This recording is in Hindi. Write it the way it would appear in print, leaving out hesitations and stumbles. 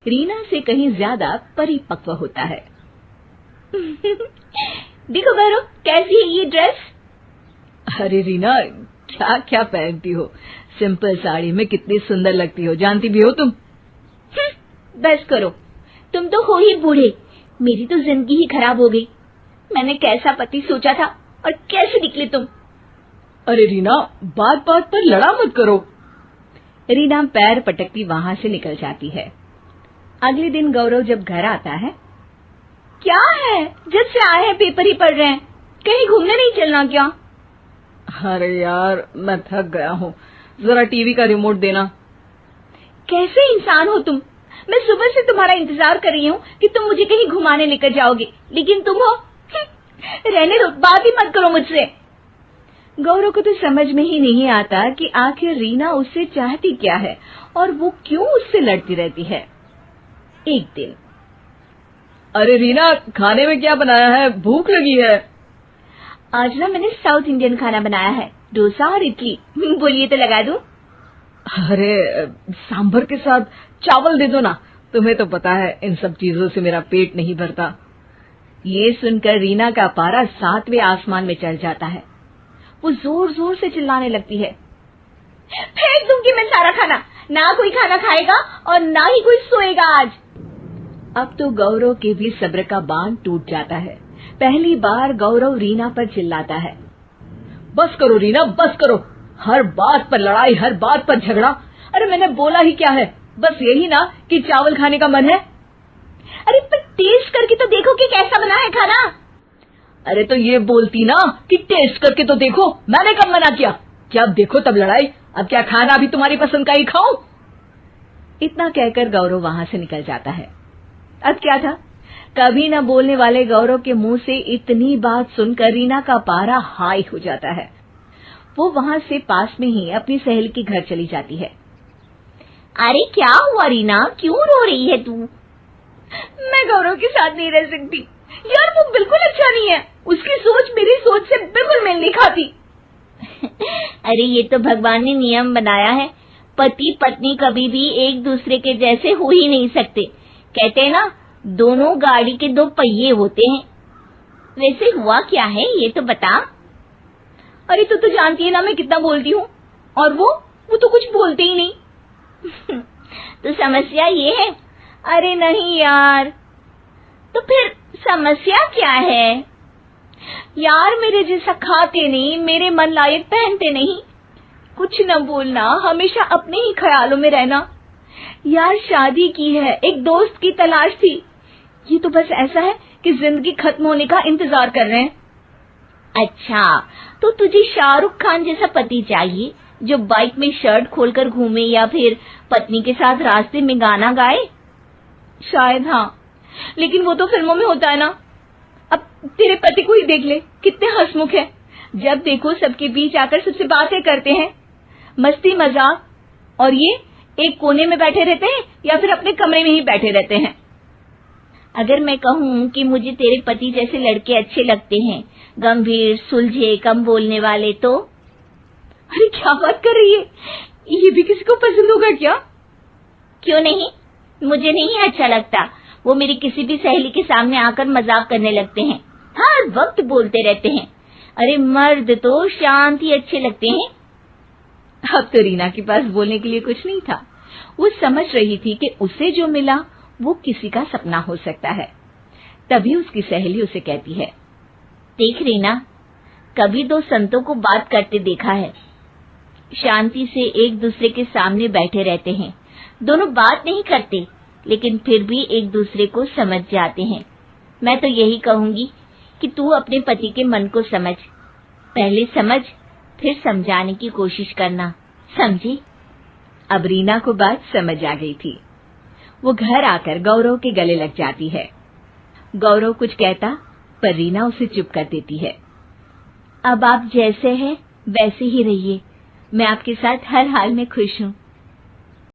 रीना से कहीं ज्यादा परिपक्व होता है। देखो गौरव, कैसी है ये ड्रेस? अरे रीना, क्या क्या पहनती हो? सिंपल साड़ी में कितनी सुंदर लगती हो, जानती भी हो तुम? बस करो, तुम तो हो ही बूढ़े, मेरी तो जिंदगी ही खराब हो गई। मैंने कैसा पति सोचा था और कैसे निकले तुम। अरे रीना, बात बात पर लड़ा मत करो। रीना पैर पटकती वहां से निकल जाती है। अगले दिन गौरव जब घर आता है, क्या है, जब से आए हैं पेपर ही पढ़ रहे हैं, कहीं घूमने नहीं चलना क्या? अरे यार, मैं थक गया हूँ, जरा टीवी का रिमोट देना। कैसे इंसान हो तुम? मैं सुबह से तुम्हारा इंतजार कर रही हूँ कि तुम मुझे कहीं घुमाने लेकर जाओगे, लेकिन तुम हो। रहने दो, बात ही मत करो मुझसे। गौरव को तो समझ में ही नहीं आता कि आखिर रीना उससे चाहती क्या है और वो क्यों उससे लड़ती रहती है। एक दिन, अरे रीना, खाने में क्या बनाया है? भूख लगी है। आज ना मैंने साउथ इंडियन खाना बनाया है, डोसा और इडली। बोलिए तो लगा दूं? अरे सांभर के साथ चावल दे दो ना, तुम्हें तो पता है इन सब चीजों से मेरा पेट नहीं भरता। ये सुनकर रीना का पारा 7वें आसमान में चढ़ जाता है। वो जोर जोर से चिल्लाने लगती है, फेंक दूंगी मैं सारा खाना, ना कोई खाना खाएगा और ना ही कोई सोएगा आज। अब तो गौरव के भी सब्र का बांध टूट जाता है। पहली बार गौरव रीना पर चिल्लाता है। बस करो रीना, बस करो, हर बात पर लड़ाई, हर बात पर झगड़ा। अरे मैंने बोला ही क्या है, बस यही ना कि चावल खाने का मन है। अरे पर टेस्ट करके तो देखो कि कैसा बना है खाना। अरे तो ये बोलती ना कि टेस्ट करके तो देखो, मैंने कब मना किया? जब देखो तब लड़ाई, अब क्या खाना भी तुम्हारी पसंद का ही खाऊं? इतना कहकर गौरव वहां से निकल जाता है। अब क्या था, कभी न बोलने वाले गौरव के मुंह से इतनी बात सुनकर रीना का पारा हाई हो जाता है। वो वहां से पास में ही अपनी सहेली के घर चली जाती है। अरे क्या हुआ रीना, क्यों रो रही है तू? मैं गौरव के साथ नहीं रह सकती यार, वो बिल्कुल अच्छा नहीं है, उसकी सोच मेरी सोच से बिल्कुल मेल नहीं खाती। अरे ये तो भगवान ने नियम बनाया है, पति पत्नी कभी भी एक दूसरे के जैसे हो ही नहीं सकते। कहते हैं ना, दोनों गाड़ी के दो पहिए होते हैं। वैसे हुआ क्या है ये तो बता। अरे तू तो जानती है ना मैं कितना बोलती हूँ, और वो तो कुछ बोलते ही नहीं। तो समस्या ये है? अरे नहीं यार, तो फिर समस्या क्या है? यार मेरे जैसा खाते नहीं, मेरे मन लायक पहनते नहीं, कुछ न बोलना, हमेशा अपने ही ख्यालों में रहना। यार शादी की है, एक दोस्त की तलाश थी, ये तो बस ऐसा है कि जिंदगी खत्म होने का इंतजार कर रहे हैं। अच्छा, तो तुझे शाहरुख खान जैसा पति चाहिए जो बाइक में शर्ट खोलकर घूमे या फिर पत्नी के साथ रास्ते में गाना गाए? शायद हाँ, लेकिन वो तो फिल्मों में होता है ना। अब तेरे पति को ही देख ले, कितने हंसमुख है, जब देखो सबके बीच आकर सबसे बातें करते हैं, मस्ती मजाक, और ये एक कोने में बैठे रहते हैं या फिर अपने कमरे में ही बैठे रहते हैं। अगर मैं कहूँ कि मुझे तेरे पति जैसे लड़के अच्छे लगते हैं, गंभीर, सुलझे, कम बोलने वाले, तो? अरे क्या बात कर रही है, ये भी किसी को पसंद होगा क्या? क्यों नहीं, मुझे नहीं अच्छा लगता। वो मेरी किसी भी सहेली के सामने आकर मजाक करने लगते हैं, हर वक्त बोलते रहते हैं। अरे मर्द तो शांत ही अच्छे लगते हैं। अब तो रीना के पास बोलने के लिए कुछ नहीं था। वो समझ रही थी कि उसे जो मिला वो किसी का सपना हो सकता है। तभी उसकी सहेली उसे कहती है, देख रीना, कभी दो संतों को बात करते देखा है, शांति से एक दूसरे के सामने बैठे रहते हैं, दोनों बात नहीं करते लेकिन फिर भी एक दूसरे को समझ जाते हैं। मैं तो यही कहूंगी कि तू अपने पति के मन को समझ, पहले समझ फिर समझाने की कोशिश करना, समझी? अब रीना को बात समझ आ गई थी। वो घर आकर गौरव के गले लग जाती है। गौरव कुछ कहता पर रीना उसे चुप कर देती है। अब आप जैसे हैं वैसे ही रहिए, मैं आपके साथ हर हाल में खुश हूँ।